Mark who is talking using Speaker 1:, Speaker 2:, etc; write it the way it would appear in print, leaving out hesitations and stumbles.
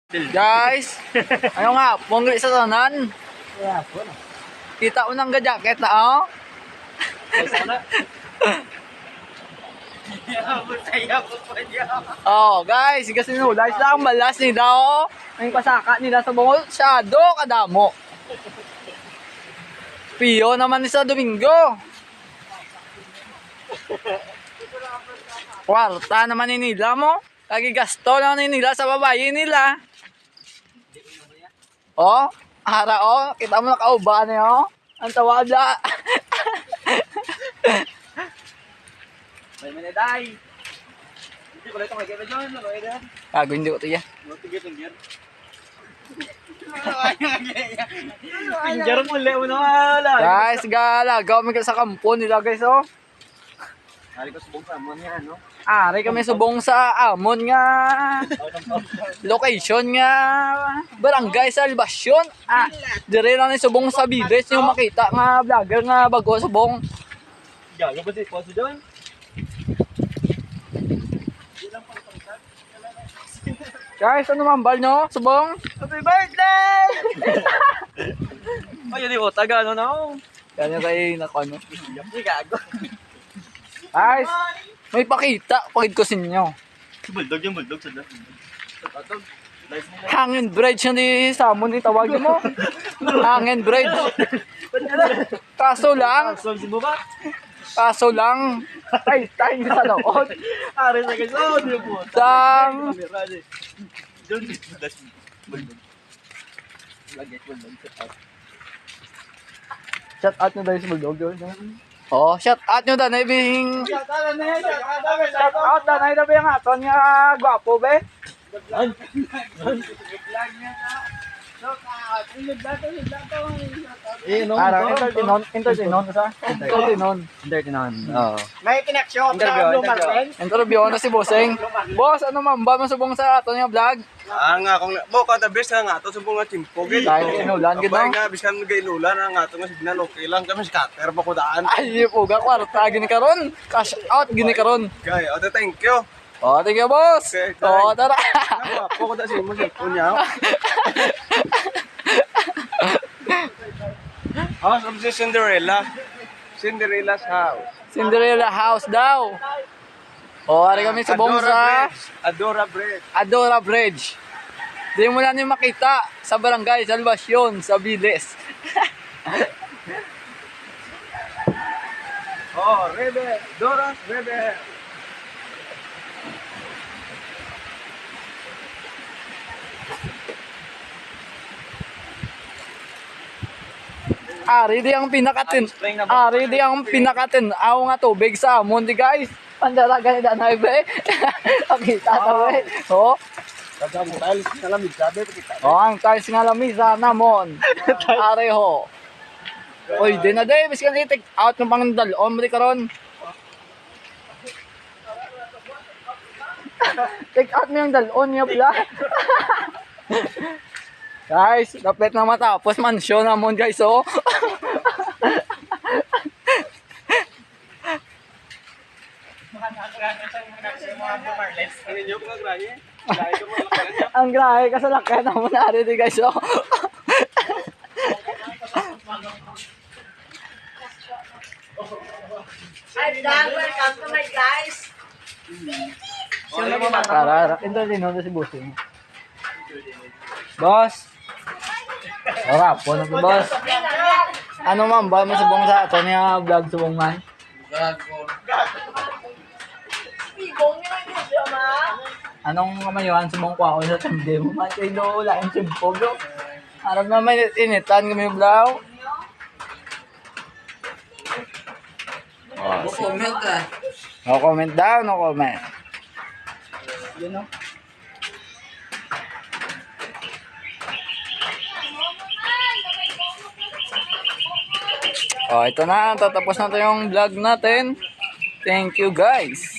Speaker 1: Guys, ano nga, pungli sa tanan. Kita unang ga-jacket na, oh. Oh, guys, kasi nulay sila ang balas nila, oh. Ang pasaka nila sa bungol, shadow kadamo. Piyo naman ni sa Domingo. Kwarta naman ni nila mo. Lagi gasto lang ni nila sa babae nila. Oh, ara oh, kita mo nakauba niya oh. Ang tawada.
Speaker 2: May manaday. Hindi ko lang itong magkita dyan.
Speaker 1: Gago, hindi ko ito yan.
Speaker 2: Tingger. Tingger mo leo na wala.
Speaker 1: Guys, galagaw kami sa kampo nila guys oh.
Speaker 2: Hari ko subong sa amon yan, no?
Speaker 1: Ari kami subong sa amon nga location nga barangay Salvacion. Dire lang ni subong sa Bides yung makita nga vlogger nga bago subong.
Speaker 2: Gago ba si Poso dyan?
Speaker 1: Guys, ano mambal nyo? Subong?
Speaker 2: Happy birthday! Ay, hindi ko taga ano na ako.
Speaker 1: Kanya kayo nakano.
Speaker 2: Hindi gago.
Speaker 1: Guys, may pakita. Pakit ko sa inyo.
Speaker 2: Bulldog yung bulldog sa dati.
Speaker 1: Hangin bridge yung di Samon itawag mo. Hangin bridge. Kaso lang, ay, tayo sa noon.
Speaker 2: Ari sa guys, oh, di po.
Speaker 1: Sang, shout out nyo dahil sa Bulldog yun. Oh, shout out nyo dahil bing... Shout out dahil na bing aton nga gwapo be. Araw, entertainon sa? Entertainon. Oo.
Speaker 2: May connection sa Blue Marlin.
Speaker 1: Interview na si Bossing. Boss, ano man ba masubong sa aton nga vlog?
Speaker 3: Nga kung mo kada best nga ato subong nga timpog.
Speaker 1: Dahil inulan gid
Speaker 3: Kabay
Speaker 1: no.
Speaker 3: nga biskan gainulan nga ato nga signal okay lang kami scatter pa ko daan.
Speaker 1: Ay, puga kwarta gini karon. Cash out gini karon.
Speaker 3: Kay, ote thank you.
Speaker 1: Oh, thank you, boss.
Speaker 3: Okay,
Speaker 1: Oh, tara.
Speaker 3: Ako ko da si mo niya. House of the Cinderella. Cinderella's house.
Speaker 1: Cinderella house daw. Oh, ari kami subong sa
Speaker 3: Adora Bread.
Speaker 1: Adora Bridge. Di mo lang yung makita sa barangay Salvacion sa Bides.
Speaker 3: Oh, Rebel. Dora's Rebel.
Speaker 1: Ari di ang pinakatin aw nga tubig sa amon di guys. Pandalaga ni Danay be. Pakita ta be. Oh.
Speaker 3: Kada mo tiles na lamig sabi kita.
Speaker 1: Oh, ang tiles nga lamisa namon. Ari ho. Oy, di na day, biskan i-take out ng pangdalon mo di karon. Take out mo yung dalon niya pala. Guys, kapit na matapos mansyon namon guys oh. Ang grahe ka sa lakay namon ari di guys oh.
Speaker 4: Hi, Dan. Welcome to my guys.
Speaker 1: Tara, entertain na si Bossing. Boss. Ora, po na po boss. Ano man ba mo subong sa ato niya vlog subong man?
Speaker 4: Ibong nyo yung video, ma.
Speaker 1: Anong kamayuhan subong ko ako sa tindi mo man kay do wala yung simpog yo. Arab na may initan kami vlog. Oh,
Speaker 4: Comment ka.
Speaker 1: no comment daw, no comment. You know? Oh, ito na. Tatapos na ito yung vlog natin. Thank you guys.